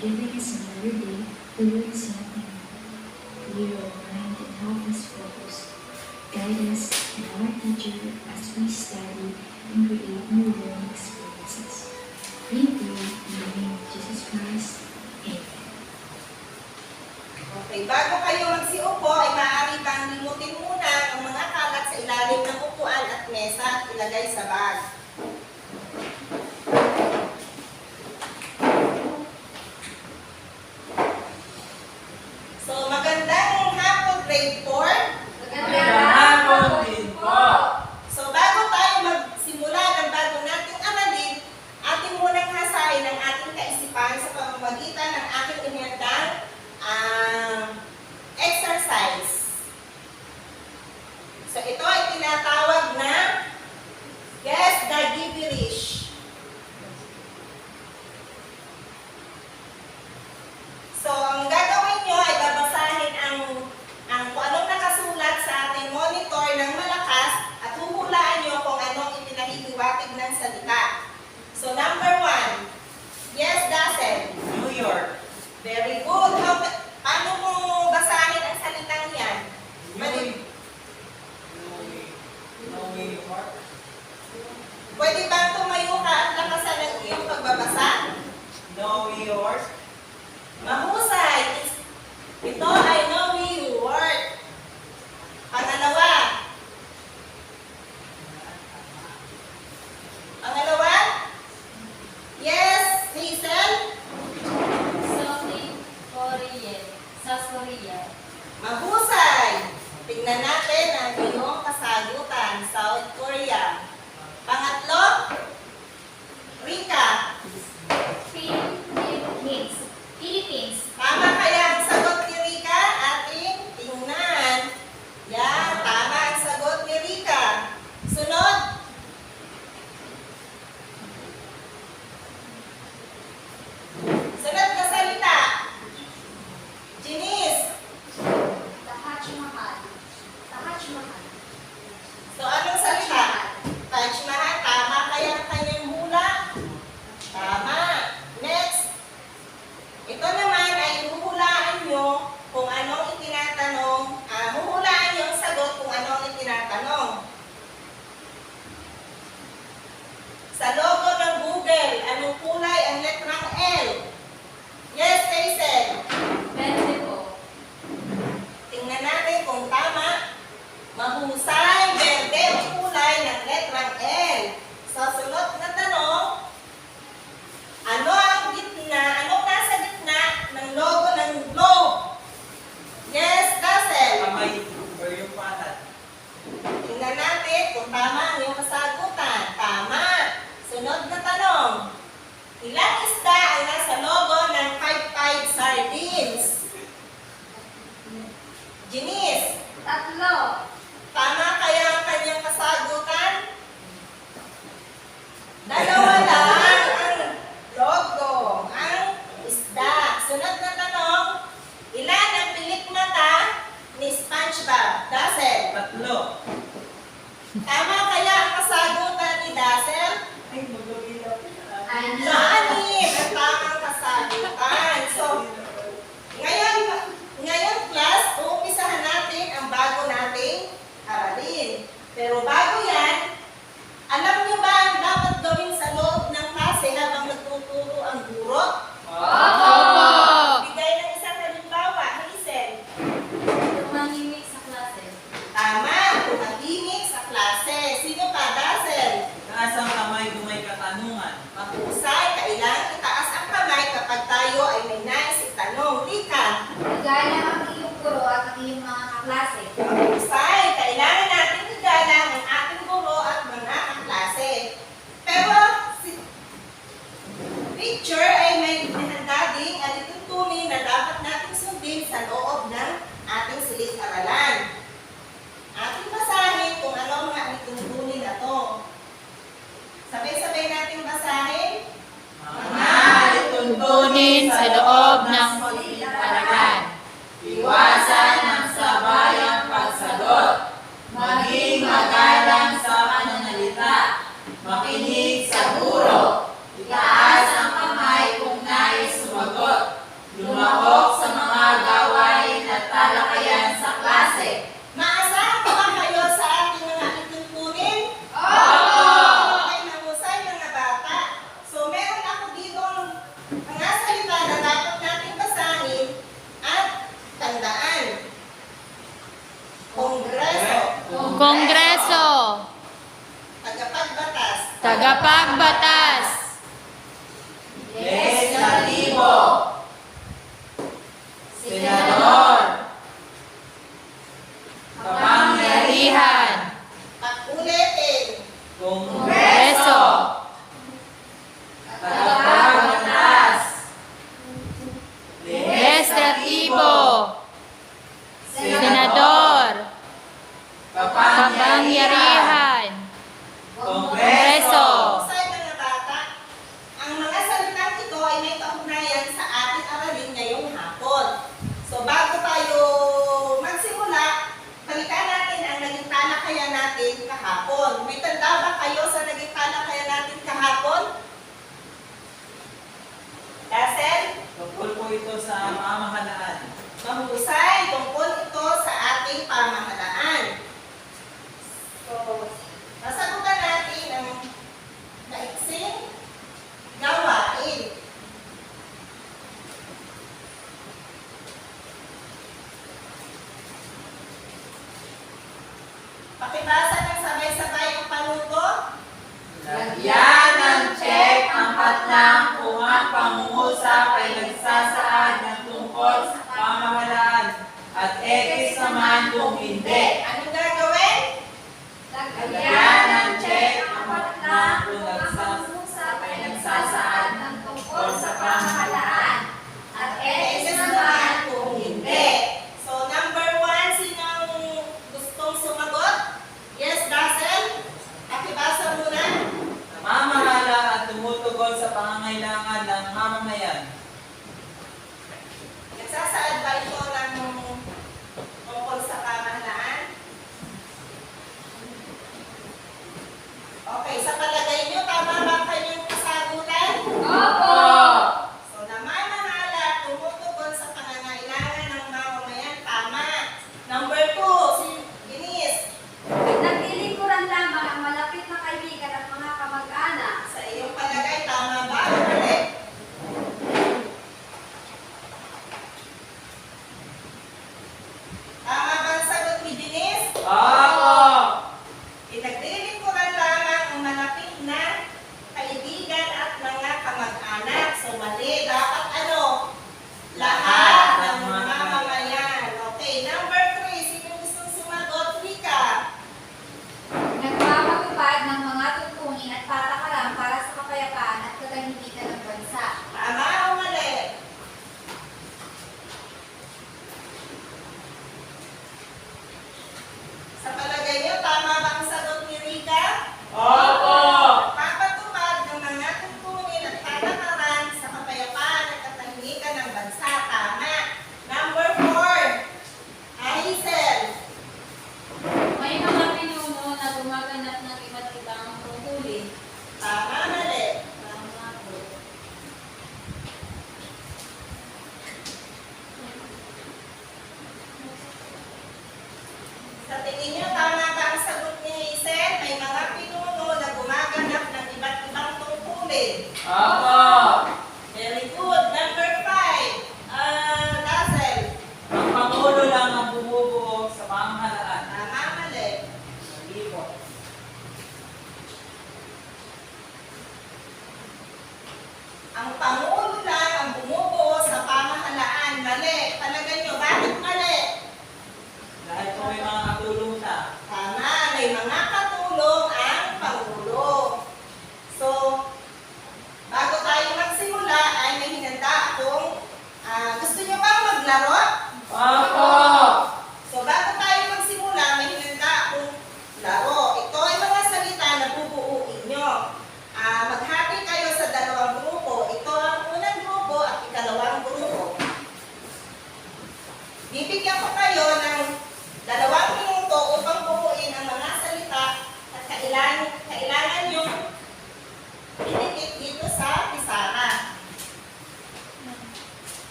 giving us another day to learn something new. Clear our mind and help us focus. Guide us and our teacher as we study and create new learning experiences. We pray in the name of Jesus Christ. Amen. Okay, bago kayo magsiupo, ay maaari bang limutin muna ang mga kalat sa ilalim ng upuan at mesa at ilagay sa bag. So, magandang hapon, grade 4. Magandang hapon din po. So, bago tayo magsimula ng bago nating aralin, ating munang hasain ang ating kaisipan sa pamamagitan ng aking inihandang exercise. So, ito ay tinatawag na guess the gibberish. So, ang gagawin nyo ay babasahin ang kung anong nakasulat sa ating monitor ng malakas at huhulaan nyo kung anong ipinahihiwatig ng salita. So, number 1. Yes, Dassel. New York. Very good. Paano mo basahin ang salitang yan? New York. Pwede bang tumayo ka at lakasan ng iyong pagbabasa? New York. Mahusay. Ito ay New York. Pangalawa. Pangalawa? Yes, Hazel? South Korea. Mahusay. Tingnan natin ang iyong kasagutan. South Korea. Pangatlo? Rika. Philippines. Tama kaya ang sagot ni Rika? Ating tingnan. Yan, tama ang sagot ni Rika. Sunod. Sunod na salita. Janice. Taj Mahal. So, anong salita? Taj Mahal. Tama kaya ang kanyang hula? Tama. Next. Ito naman ay huhulaan nyo kung anong itinatanong. Huhulaan nyo ang sagot kung anong itinatanong. Sa logo ng Google, anong kulay ang letrang L? Yes, Hazel. Verde po. Tingnan natin kung tama. Mahusay, verde ang kulay ng letrang L. Sa sunod na tanong, ano anong nasa gitna ng logo ng globe? Yes, Dassel. Kamay or yung patat. Tingnan natin kung tama ang iyong kasagutan. Tama. Sunod na tanong. Ilang isda ang nasa logo ng 5-5 sardines? Janice. 3. Tama kaya ang kanyang kasagutan? Dalawa lang ang logo, ang isda. Sunod na tanong, ilan ang pilik mata ni SpongeBob? Dassel. 3. Tama kaya ang kasagutan ni Dassel? Ay, magbabilaw. Anim ang tamang kasagutan. So, ngayon class, uumpisahan natin ang bago nating aralin. Pero bago yan, alam niyo ba ang dapat gawin sa loob ng klase habang nagtuturo ang guro? Opo. Bigay ng isang halimbawa, Hazel. Tumahimik sa klase. Tama, tumahimik sa klase. Sino pa, Dassel? Taas ang kamay kung may katanungan. Mahusay, kailangan itaas ang kamay kapag tayo ay may nais itanong. Rika. Magalang ang iyong guro at ang iyong mga kaklase. Mahusay, kailangan natin igalang ang ating guro at mga kaklase. Pero si teacher ay may hinahanda ding alituntunin na dapat natin sundin sa loob ng ating silid-aralan. Ating basahin kung ano ang mga alituntunin na to. Sabay-sabay natin basahin. Tuntunin sa loob ng silid-aralan. Iwasan ang sabayang pag Kongreso. Tagapagbatas. Tagapagbatas. Legislatibo. Senador. Kapangyarihan. Pag-ulitin. Kongreso. Tagapagbatas. Legislatibo. Senador. Kapangyarihan. Kongreso. Sa mga bata, ang mga salitang ito ay may kaugnayan sa ating aralin ngayong hapon. So bago tayo magsimula, balikan natin ang naging talakayan natin kahapon. May tanda ba kayo sa naging talakayan natin kahapon? Dasen? Tungkol po ito sa pamahalaan. Mahusay tungkol ito sa ating pamahalaan. So, nasagutan natin ang maiksing gawain. Pakibasa ng sabay-sabay ang panuto. Lagyan ng check ang patlang kung ang pangungusap ay nagsasaad ng tungkol sa pamahalaan at X naman kung hindi. Anong gagawin? Lagyan ng check ang patlang kung nagsasaad ay nagsasaad ng tungkol sa pamahalaan At X naman kung hindi. So, number 1, sinong gustong sumagot? Yes, Dazzle? Pakibasa muna. namamahala at tumutugon sa pangangailangan ng mamamayan. Nagsasaad ba ito ng tungkol sa pamahalaan?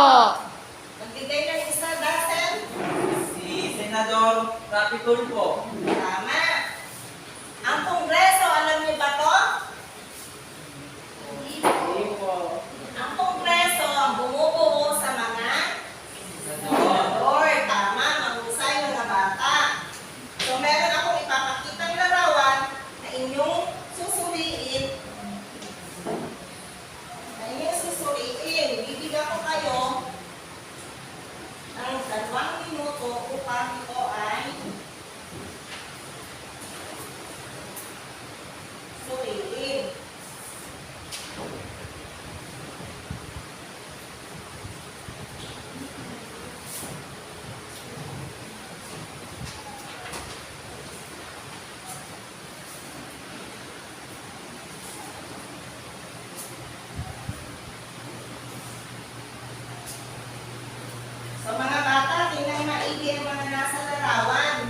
Magbigay ng isa, Dasen. Si Senador Rapi Tulfo. Tama. Ang Kongreso, alam niyo ba to? Hindi po. Ang Kongreso ang bumubuo sa mga Senador. senador. Tama, mahusay mga bata. So, meron akong ipapakitang larawan na inyong susuriin. Bibigyan ko kayo ng 2 minuto upang ito ay suriin. So mga bata, tingnan maigi ang mga nasa larawan.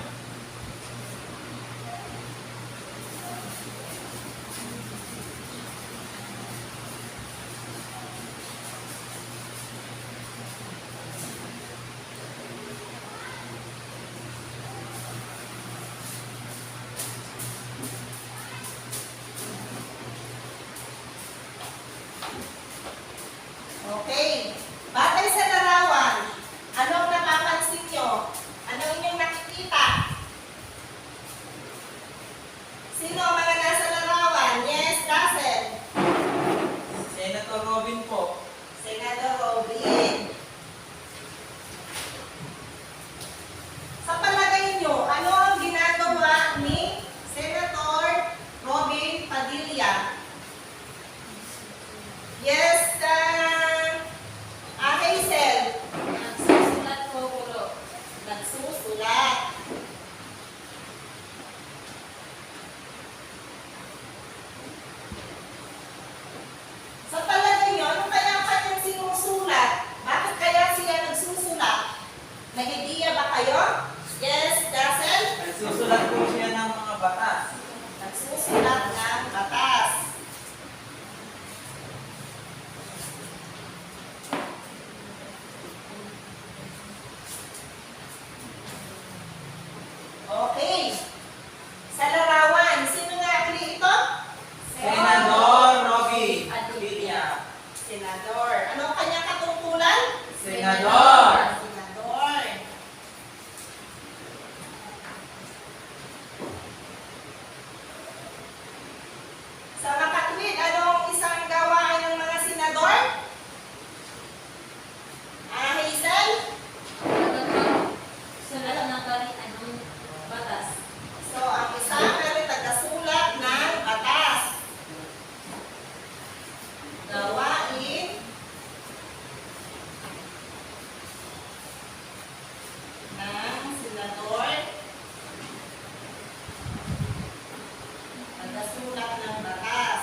Okay. Batay sa larawan, anong napapansin nyo? Anong inyong nakikita? Sino ang mga nasa larawan? Yes, Dasen. Senator Robin po. Senador Robin. Sa palagay nyo, ano ang ginagawa ni Senator Robin Padilla? Yes, Hazel. Nagsusulat po ulo. Nagsusulat. Sa palagay nyo, ano kaya ang kanyang sinusulat? Bakit kaya siya nagsusulat? May idea ba kayo? Yes, Dazzle? Nagsusulat po siya ng mga batas. Nagsusulat ng batas. Okay. Sa larawan, sino nga ulit ito? Senador Robin Padilla. Senador. Ano ang kanyang katungkulan? Senador. Senador. Sa makatwid, ano ang isang gawain ng mga senador? Hazel? Sulat ng batas. So, ang isang ay tagasulat ng batas. Gawain ng senador. Tagasulat ng batas.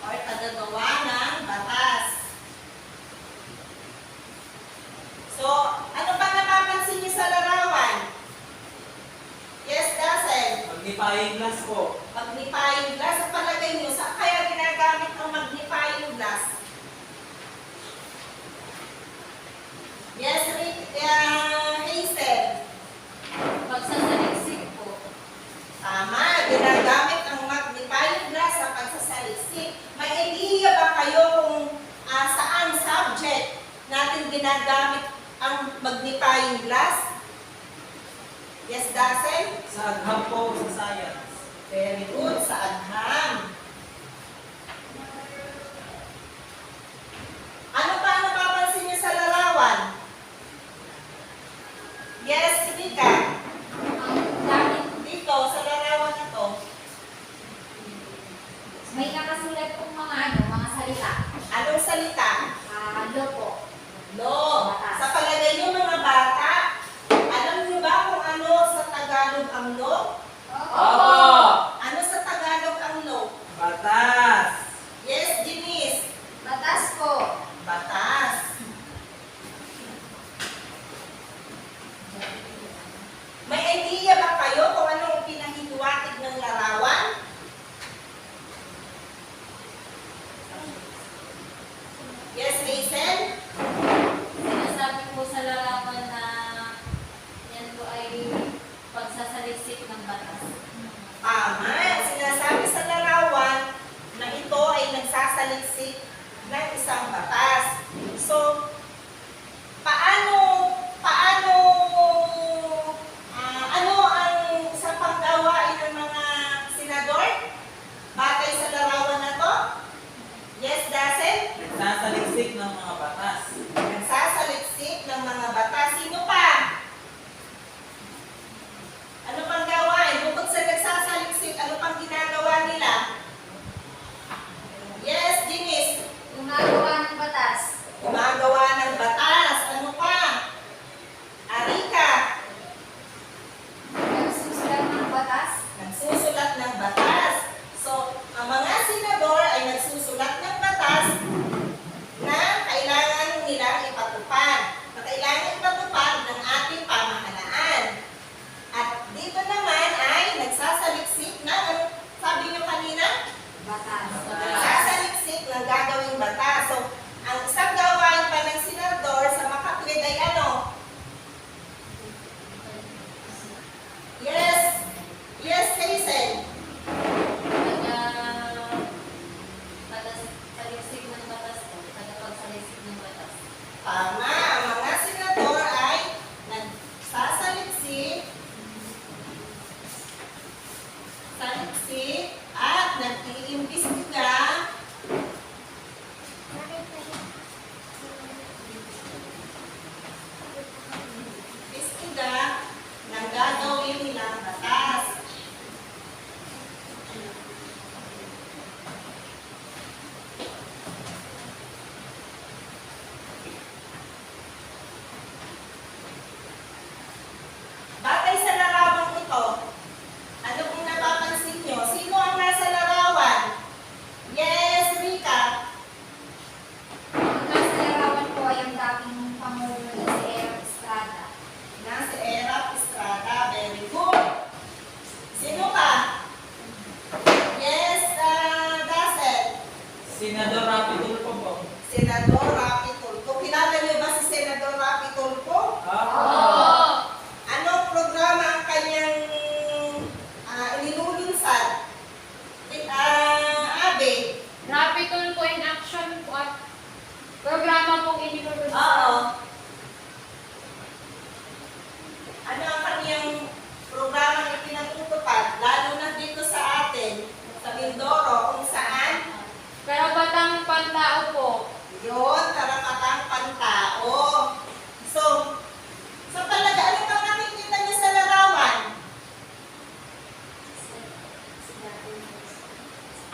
Or tagagawa ng batas. So, ano pa napapansin niyo sa larawan? Yes, Dazzle. Magnifying glass po. Magnifying glass. Ang palagay niyo, saan kaya ginagamit ang magnifying glass? Yes, Hazel. Pagsasaliksik po. Tama, ginagamit ang magnifying glass sa pagsasaliksik. May idea ba kayo kung saan subject natin ginagamit ang magnifying glass? Yes, Dazzle? Sa agham po sa science. Very good, sa agham. Ano pa ang napapansin niyo sa larawan? Yes, Rika. Ang gamit, Dito, sa larawan na to. may nakasulat pong mga mga salita. Anong salita? Lo po. Lo. Sa palagay niyo mga bata, alam niyo ba kung ano sa Tagalog ang lo? Opo. Ano sa Tagalog ang lo? Batas. Yes, Janice. Batas po. Batas. May idea ba kayo kung anong pinahihwatig ng larawan? Karapatang pantao po. Yun, karapatang pantao. So, sa palagay, ano bang nakikita niyo sa larawan?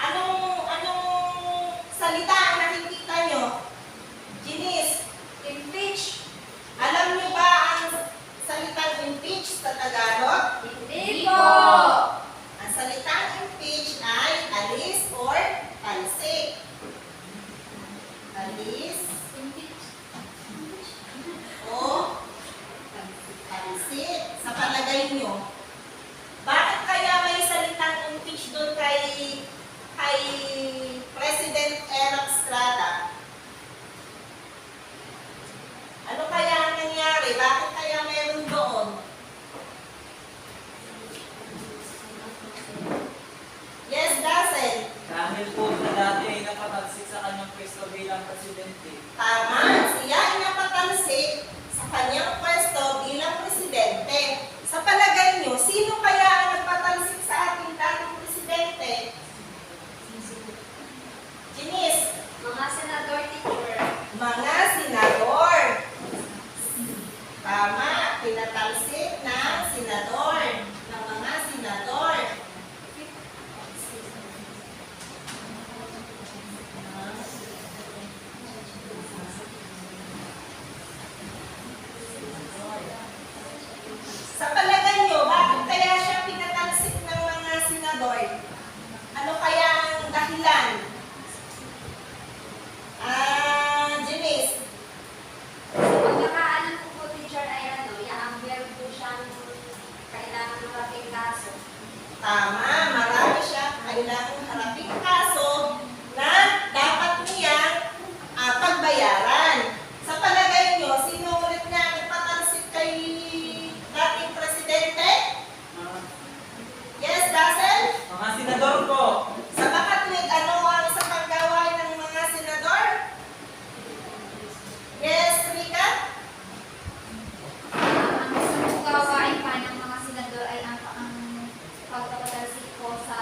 Anong salita ang nakikita niyo? Janice, Impeach. alam niyo ba ang salitang impeach sa Tagalog? Hindi po. Ang salitang impeach ay alis or talsik. Alis o talsik. Sa palagay niyo, bakit kaya may salitang impeach doon kay President Eric Estrada? Ano kaya ang nangyari? Bakit kaya meron doon? Yes, Dazen. Dahil po sa dati ay napatalsik sa kanyang pwesto bilang presidente. Tama. Siya ay napatalsik sa kanyang pwesto bilang presidente. Sa palagay niyo, sino kaya ang nagpatalsik sa ating dating presidente? Janice, Mga senador, teacher. mga senador. Tama. Pinatalsik ng senador. Ng mga senador. Sa palagay niyo, bakit kaya siya pinatalsik ng mga senador? Ano kaya ang dahilan? Janice, Sa pagkakaalam ko po, teacher, ay meron po siyang kailangan ng rapid kaso. tama, marami siya kailangang haraping kaso na dapat niyang pagbayaran. Sa palagay niyo, sino ulit nga nagpatalsik kay dating presidente? Yes, Dazzle? Mga senador po. Sa Makatwid, ano ang isa pang gawain ng mga senador? Yes, Rika? Ang isang gawain pa ng mga senador ay ang pagpapatalsik po sa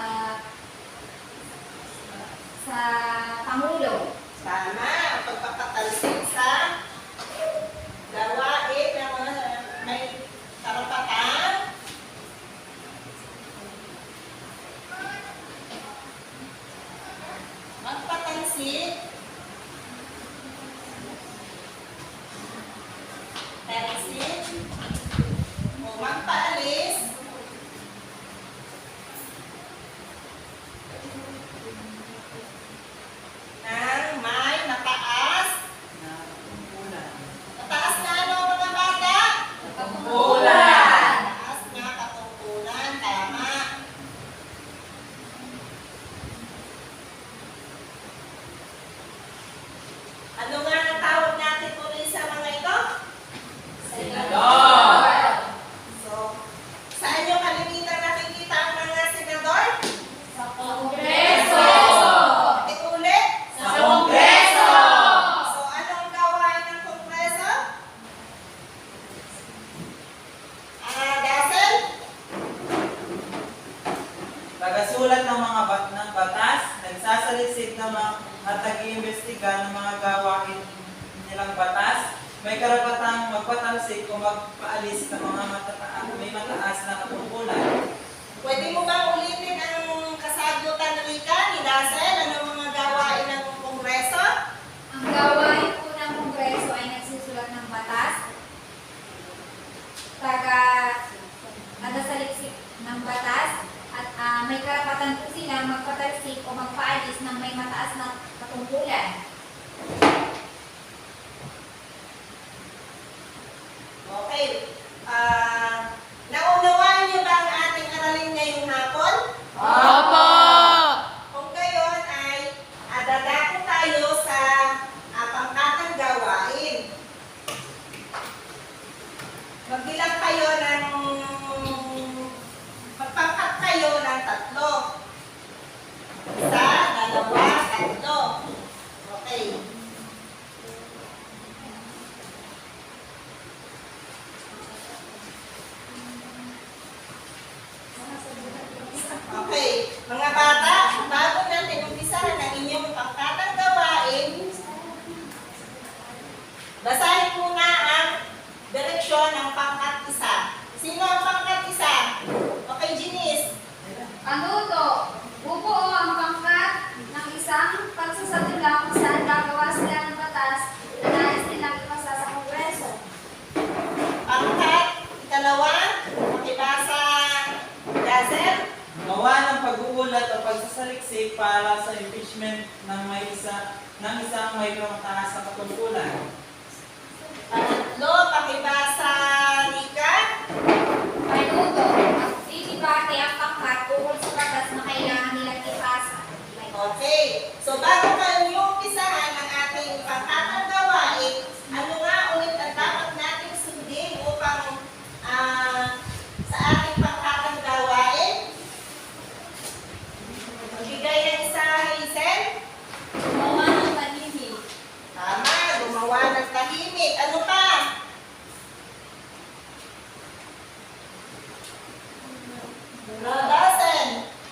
Pangulo. Tama, ang pagpapatalsik sa gawain ng mga may karapatan. Magpatalsik. Talsik. O magpaalis. Nang may mataas. Mataas na ano mga bata? Tungkulan. Mataas na katungkulan. Tama. Ano nga ang tawag natin ulit sa mga ito? Senador. So, saan yung kalimitan nakikita ang mga senador? Sa Kongreso. Ulit-ulit. Sa Kongreso. So, anong gawain ng Kongreso? Dazzle? Tagasulat ng mga ng batas, nagsasaliksik ng mga at nag-iimbestiga ng mga gawain nilang batas, may karapatang magpatalsik o magpaalis ng mga may mataas na katungkulan. Pwede mo bang ulitin ang kasagutan Rika ni Dazzle? Ano mga gawain ng Kongreso? Ang gawain po ng Kongreso ay nagsusulat ng batas, taga-saliksik ng batas, at may karapatan po sila magpatalsik o magpaalis ng may mataas na katungkulan. Okay. Naunawaan niyo ba ang ating aralin ngayong hapon? Opo. Kung gayon ay dadako tayo sa pangkatang gawain. Magbilang kayo ng magpangkat kayo ng 3. 1, 2, 3. Okay. pagsaliksik para sa impeachment ng isang may mataas na katungkulan. Pangatlo, pakibasa, Rika. Panuto, magdidibate ang pangkat tungkol sa batas na kailangan nilang ipasa. Okay. So, bago kayo umpisahan ang ating pangkatang gawain, ano nga ulit ang dapat nating sundin upang sa ating pangkatang gawain? Magbigay ng isa, Hazel. Gumawa ng tahimik. Tama, gumawa ng tahimik. Ano pa? Rodasen.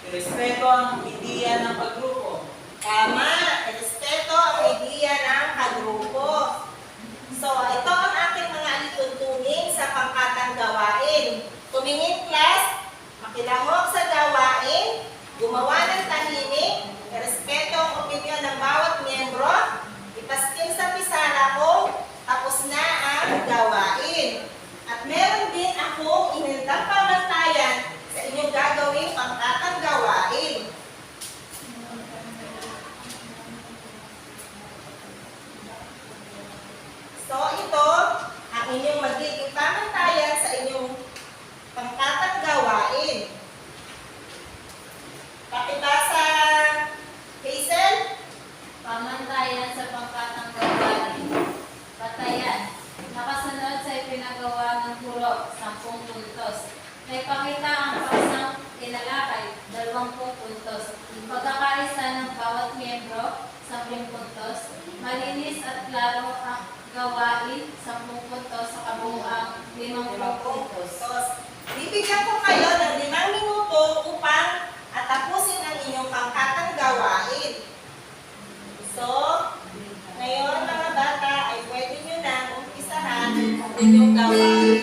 Respeto ang ideya ng paggrupo. Tama, respeto ang ideya ng kagrupo. So, ito ang aking mga alituntunin sa pangkatang gawain. Tumingin class, makilahok sa gawain, gumawa ng tahimik, respeto ang opinyon ng bawat miyembro, ipastil sa pisara ko, tapos na ang gawain. At meron din akong inindang pamantayan sa inyong gagawing pangkatang gawain. So, ito ang inyong magiging pamantayan sa inyong pangkatang gawain. Pakibasa, Hazel. Pamantayan sa pangkatang gawain. Patayan. Nakasunod sa ipinagawa ng guro, 10 puntos. May pakita ang paksang tinalakay, 20 puntos. Pagkakaisa ng bawat miyembro, 10 puntos. Malinis at klaro ang gawain, 10 puntos sa kabuuang 50 puntos. Bibigyan ko kayo ng 5 minuto upang tapusin ang inyong pangkatang gawain. So, ngayon mga bata ay pwede nyo na umpisahan ang inyong gawain.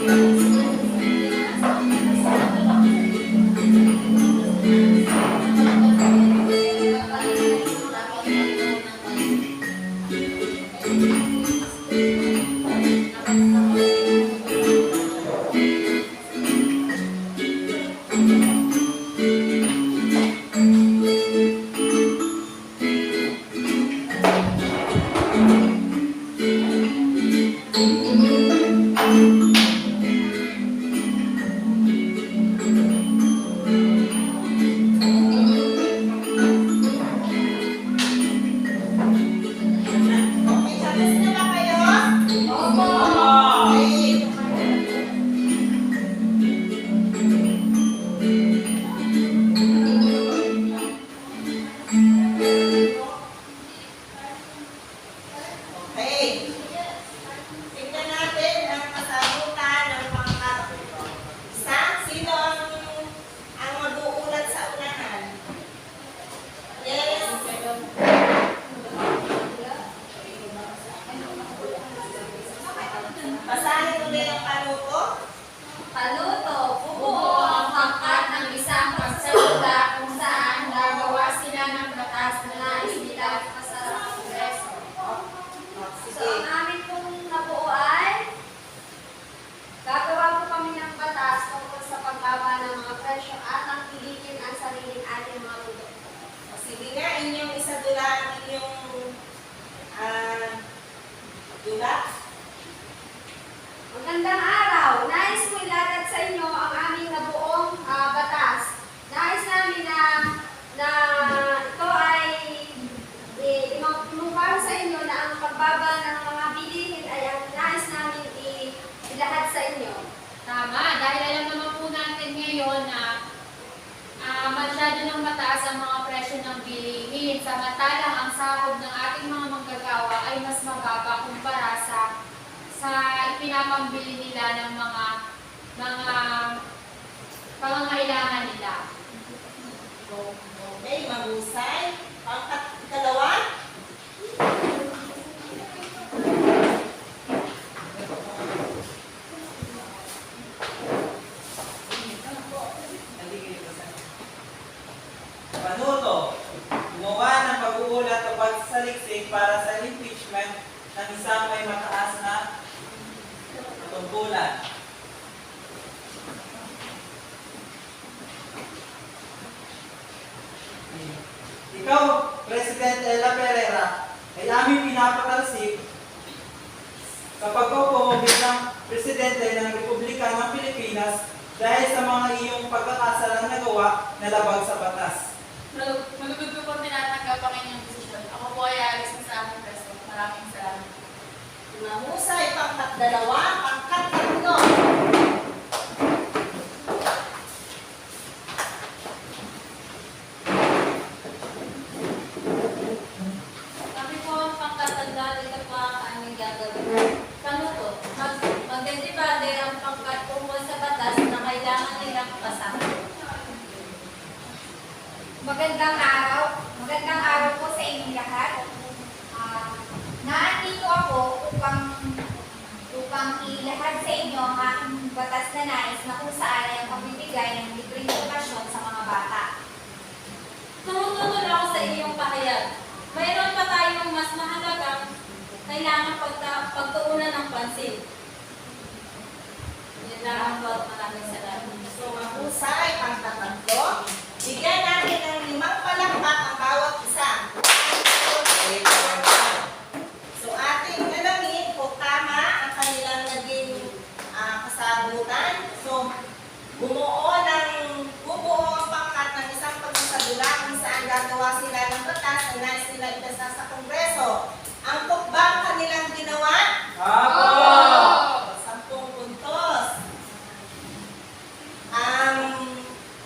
Thank you. Okay, tapos na ba kayo? Opo! Okay. Okay. Tingnan natin ang kasagutan ng pangkat. Isa, sino ang mag-uulat sa unahan? Yes. Basahin ulit ang panuto. Paluto, bubuo ang pangkat ng isang pagsaluda kung saan gagawa sila ng batas na nais nila sa Kongreso. So, Sige. ang amin pong nabuuan, gagawa po kami ng batas tungkol sa pagbaba ng mga presyo at ang pilitin ang sariling ating mga produkto. Sige nga, inyong isadula ang inyong dula. Magandang araw! Nais ko ilatag sa inyo ang aming nabuong batas. Nais namin na ito ay imaglubang sa inyo na ang pagbaba ng mga bilihin ay ang nais namin ilahad sa inyo. Tama, dahil alam naman po natin ngayon na masyado nang mataas ang mga presyo ng bilihin, samantalang ang sahod ng ating mga manggagawa ay mas mababa kumpara sa ipinapambili nila ng mga pangangailangan nila. Okay, mahusay. Pangkat dalawa. Panuto, gumawa ng pag-uulat o pagsaliksik para sa impeachment ng isang may mataas na tungkulan. Ikaw, President Ella Pereira, ay aming pinapatalsik sa pagkukuha bilang Presidente ng Republika ng Pilipinas dahil sa mga iyong pagkakasalang nagawa na labag sa batas. Malugod ko po tinatanggap ang inyong desisyon. Ako po ay alis na sa aming preso. Maraming salamat. Mahusay. Pangkat dalawa. Pangkat tatlo. Kami po ang pangkatanda, ito po ang aming gagawin. Panuto, magdedebate ang pangkat tungkol sa batas na kailangan nilang kasama. Magandang araw po sa inyong lahat. Naandito ako upang ilahad sa inyo ang aking batas na nais na kung saan ay ang pagbibigay ng libreng edukasyon sa mga bata. Tumutunod ako sa iyong pahayag. Mayroon pa tayong mas mahalagang kailangan pagtuunan ng pansin. Yan lang po. Maraming salamat. So, mahusay. Pangkat tatlo. Bigyan natin ng 5 palakpak ang bawat isa. So, ating alamin kung tama ang kanilang naging kasagutan. So, bubuo ang pangkat ng isang pagsasadula kung saan gagawa sila ng batas na nais nila itasa sa Kongreso. Ang tukbang kanilang ginawa? Apo! 10 puntos.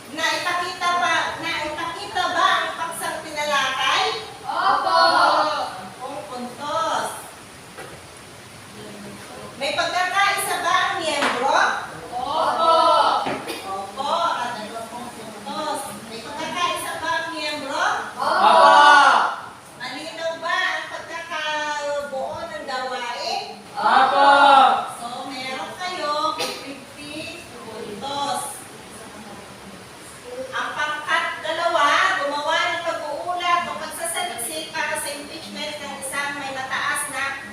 Naipakita ba ang paksang tinalakay? Opo! 10 puntos. May pagkakaisa ba ang miyembro? Opo! Opo, at 20 puntos. May pagkakaisa ba ang miyembro? Apo! Malinaw ba ang pagkakabuo ng gawain? Apo! So, meron kayo 50 puntos. Ang pangkat dalawa, gumawa ng pag-uulat o pagsasaliksik para sa impeachment ng isang may mataas na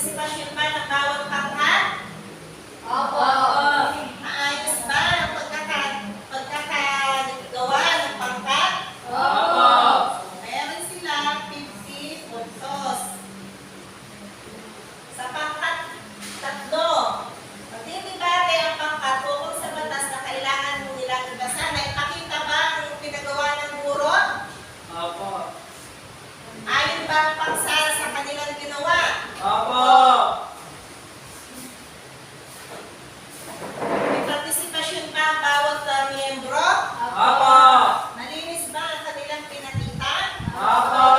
partisipasyon ba ng bawat pangkat? Opo. Maayos ba ang pagkakagawa ng pangkat? Opo. Meron sila 50 puntos. Sa pangkat 3, magdidibate ang pangkat tungkol sa batas na kailangan mo nilang ibasa. Naipakita ba ang pinagawa ng guro? Opo. Ayon ba ang paksa sa kanilang ginawa? Opo. May partisipasyon ba ang bawat miyembro? Opo. Malinis ba ang kanilang pinakita? Opo.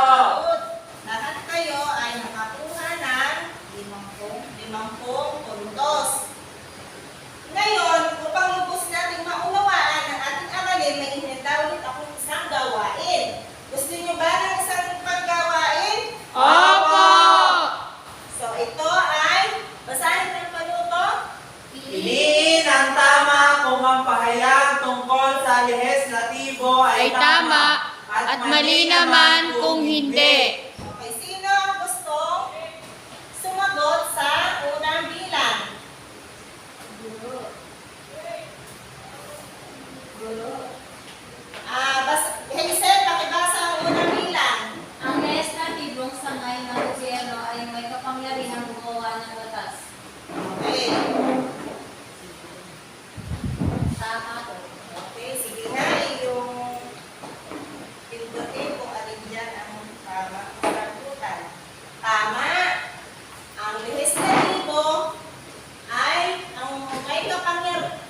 Good. Lahat kayo ay nakakuha ng 50 puntos. Ngayon, upang lubos nating maunawaan ang ating aralin, may ininda ulit akong isang gawain. Gusto niyo ba ng isang paggawain? Opo. So, ito ay, basahin ng panuto. Piliin ang tama kung ang pahayag tungkol sa lehislatibo ay tama at mali naman kung hindi. Okay, sino ang gustong sumagot sa unang bilang? Hazel, pakibasa ang unang bilang. Ang lehislatibong sangay ng gobyerno ay may kapangyarihang gumawa ng batas. Okay. Tama to. Okay, sige nga, yung pindutin kung alin dyan ang tama sagutan. Tama. Ang lehislatibo ay ang may kapangyarihan.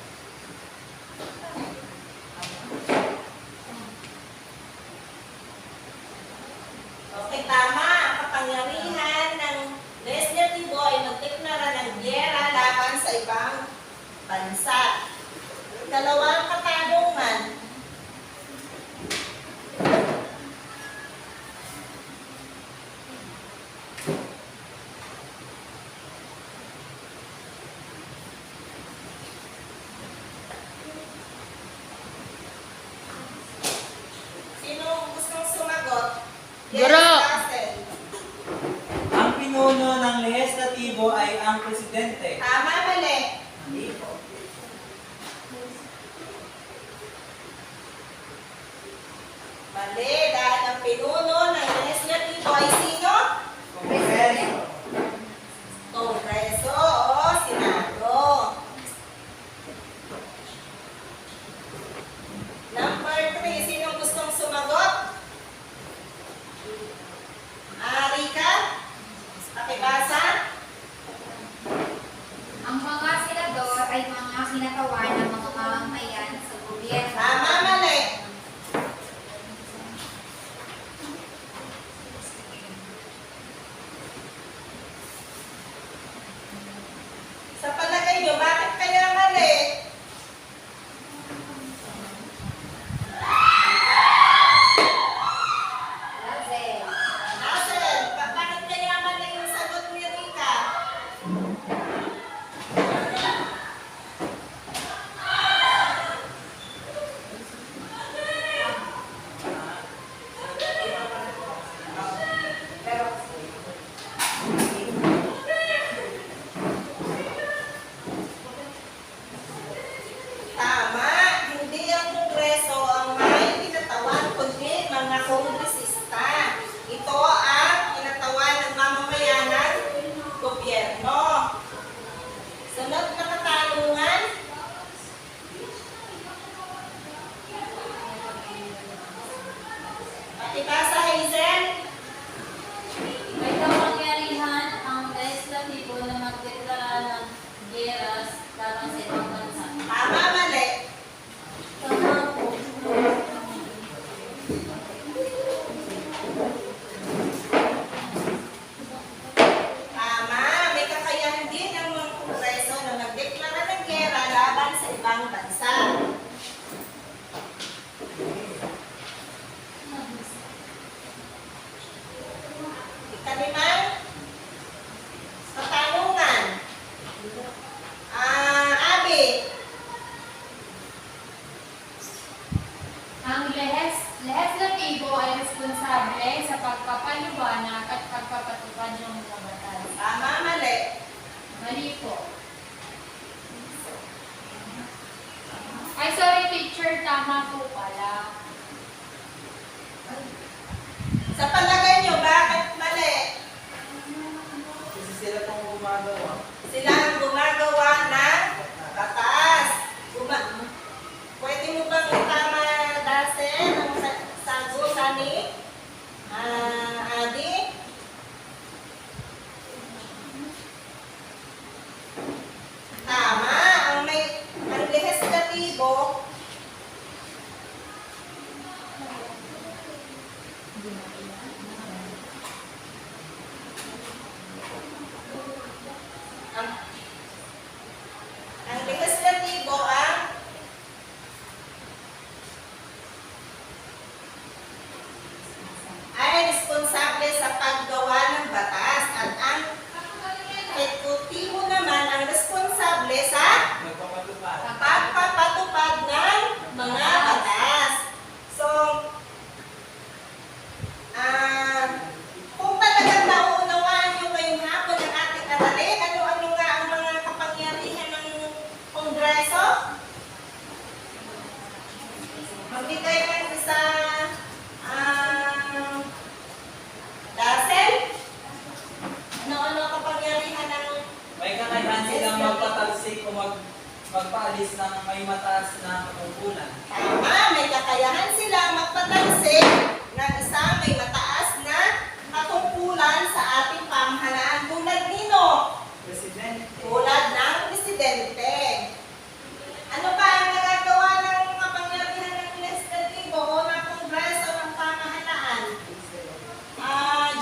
Okay, tama. Ang kapangyarihan ng lehislatibo ay magdeklara ng giyera laban sa ibang bansa. Dalawang katanungan. Sino gustong sumagot? Yes, Guro. Russell. Ang pinuno ng lehislatibo ay ang presidente. Tama, mali. Hindi po. Mali, dahil ang pinuno ng lehislatibo ay sino? Kongreso. Kongreso o Senado. Number 3, sino gustong sumagot? Rika? Pakibasa? Ang mga senador ay mga kinatawan ng mga mamamayan sa gobyerno. Tama, mali. gumagawa. Sila ang gumagawa ng batas. Pwede mo bang itama, Dasen, ang sagutan ni Adi? Tama. Ang lehislatibo, ang lehislatibo ay responsable sa paggawa ng batas at ang ekutibo naman ang responsable sa Nagpapatupad. pagpapatupad ng mga batas. So, kung talagang nauunawaan nyo ngayong hapon ng ating aralin, ano-ano nga ang mga kapangyarihan ng Kongreso? Magbigay ng isa, Dasen? Ano-ano ang kapangyarihan ng May kakayahan silang magpatalsik o magpaalis ng may mataas na katungkulan. Tama, may kakayahan sila magpatalsik ng isang may mataas na katungkulan sa ating pamahalaan tulad nino, Presidente. tulad ng presidente. Ano pa ang nagagawa ng kapangyarihan ng legislatibo o ng kongreso ng pamahalaan?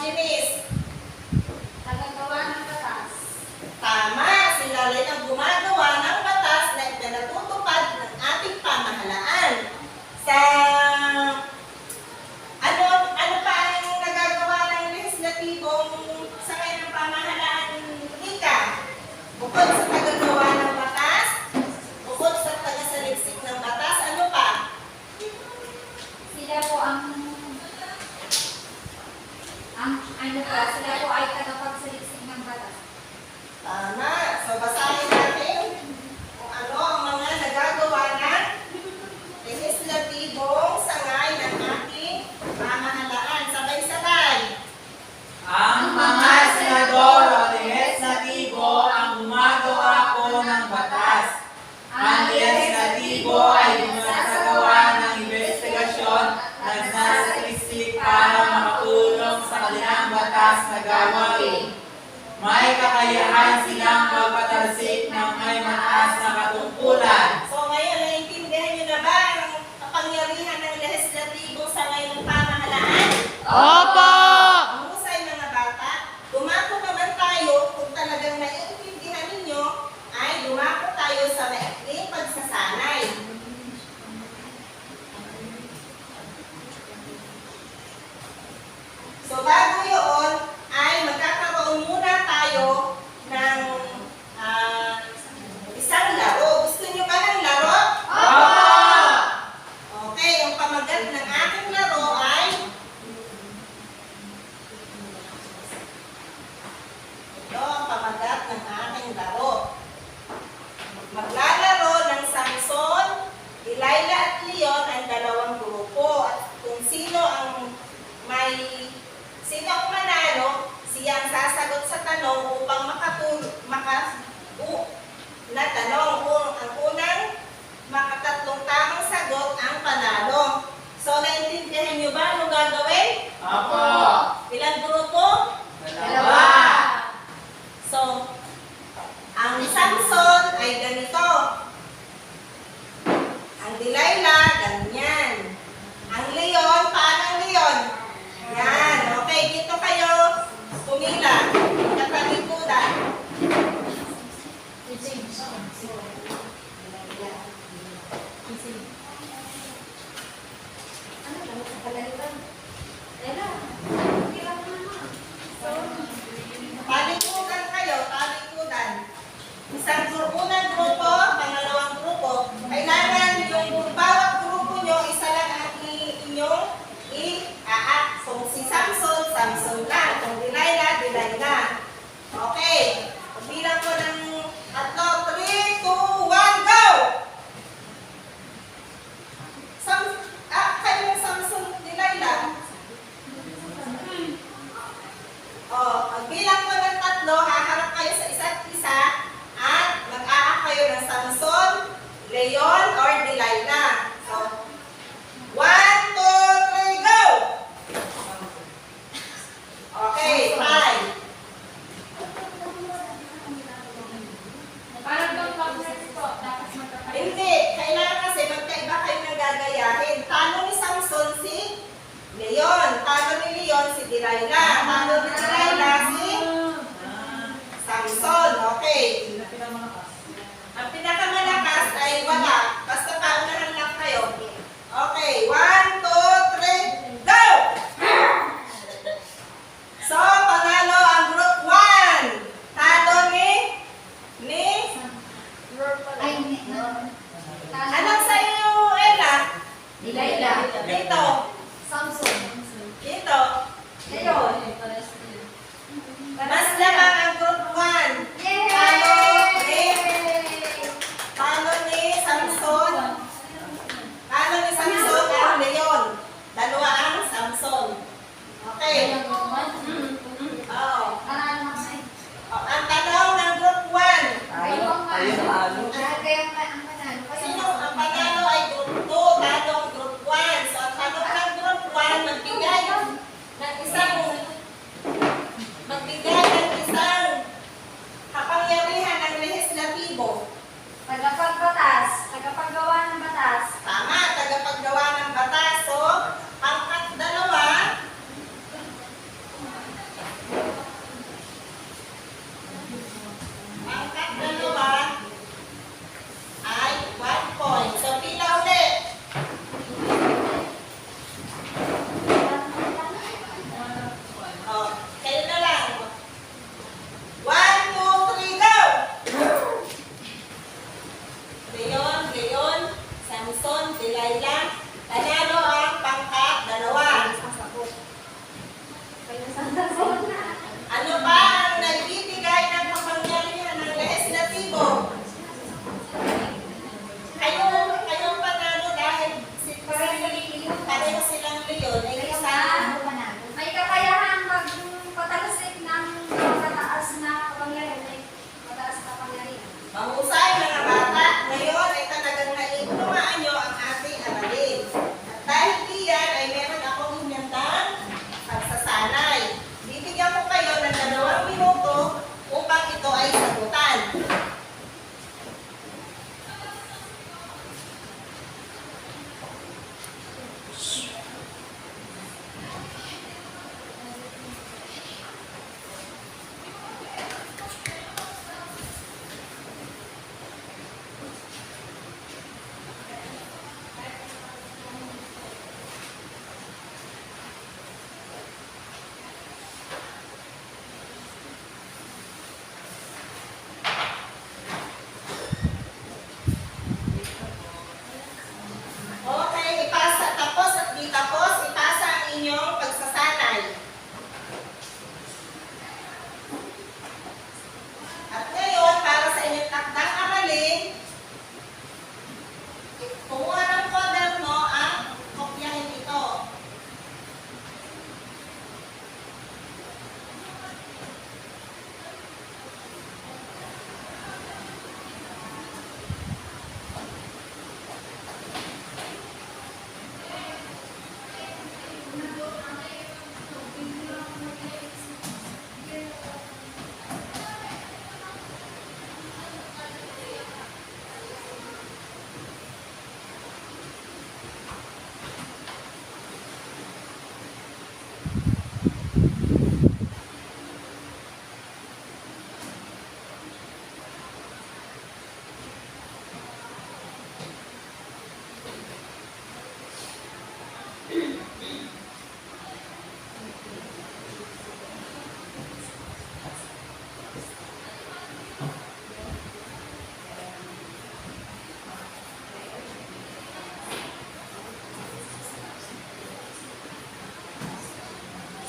Janice, Tagagawa ng batas. tama, sila rin ang gumagawa ng batas na ipinatutupad ng ating pamahalaan. Sa ano pa ang nagagawa ng legislatibong sa kanyang pamahalaan, Ika? Bukod sa tagagawa ng batas, bukod sa tagasaliksik ng batas, ano pa? Sila po sila po ay tagapagsaliksik ng batas. Tama. So, basahin natin kung ano ang mga nagagawa ng legislatibong sangay ng ating pamahalaan. Sabay-sabay. Ang mga senador o legislatibo ang gumagawa po ng batas. Ang legislatibo ay gumagawa ng investigasyon na nagsasaliksik para makatulong sa kanilang batas na gawain. May kakayahan silang magpatalsik ng may mataas na katungkulan. So, ngayon, naiintindihan niyo na ba ang kapangyarihan ng legislatibo sangay ng pamahalaan? Opo! Ang husay mga bata, dumako naman tayo kung talagang naiintindihan ninyo ay dumako tayo sa maikling pagsasanay. So bago yun, ay magkakaroon muna tayo ng isang laro. Gusto niyo ba ng laro? Okay, ang pamagat ng aking laro ay ito ang pamagat ng aking laro. Maglalaro ng Samson, Delilah at Leon ang dalawang grupo. At kung sino ang manalo, siya ang sasagot sa tanong upang na tanong. Ang unang makatatlong tamang sagot ang panalo. So, naintindihan niyo ba ano gagawin? Opo! Ilang grupo? Dalawa! So, ang Samson ay ganito. Ang Delilah, ganyan. Ang Leon, paano ang Leon? Yan. Okay, dito kayo pumila. Katalikudan. Ano ba? Kapalalitan. Lela. Kailan mo naman. Talikudan kayo, talikudan. Isang unang grupo, pangalawang grupo. Kailangan yung bawat grupo nyo, isa lang ang inyong i-aak. Kung si Samson, Samson lang. Kung Delilah, Delilah. Okay. Bilang ko ng 3, 2, 1, go! Kayo yung Samson, Delilah. Pagbilang ko ng 3, haharap kayo sa isa Delilah. Talo ni Delilah si Samson. Okay. Ang pinakamalakas ay wala. Basta paunahan lang kayo. Okay. 1, 2, 3, go! So, panalo ang group 1. Talo ni Ay, anong sa iyo, Ella? Delilah. Dito. Samson. Dito. Ngayon. Mas lamang ang group 1. Talo ni Samson. Talo ni Samson at Leon. Dalawa ang Samson. Okay. Oh. Ang tanong ng group 1. Sino ang panalo ay group 2, talo ang group 1. So ang tanong ng group 1, magbigay ng isang kapangyarihan ng lehislatibo. Tagapaggawa ng batas. Tama, tagapaggawa ng batas. So, pangkat 2, ay 1 point. So, pila ulit. Oh, kayo na lang. 1, 2, 3, go! Leon, Samson, Delilah. Tanalo ang pangkat 2. Ano ba ang nagbibigay ng kapangyarihan ng lehislatibo? Kayong panalo dahil pareho silang Leon ay isang May kakayahan magpatalasik ng mataas na kapangyarihan. Mataas na kapangyarihan. mahusay mga bata. Ngayon ay talagang naiunawaan nyo ang ating aralin. At dahil diyan ay meron akong inyandang pagsasanay. Bibigyan ko kayo ng 2 minuto upang ito ay sagutan. Okay, ipasa tapos at di tapos, ipasa ang inyong pagsasanay. At ngayon, para sa inyong takdang aralin, kumuha ng kwaderno at kopyahin ito.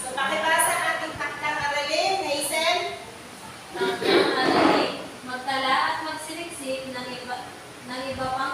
So, pakibasa ang ating takdang aralin, Hazel. Magtala at magsiliksik ng iba pang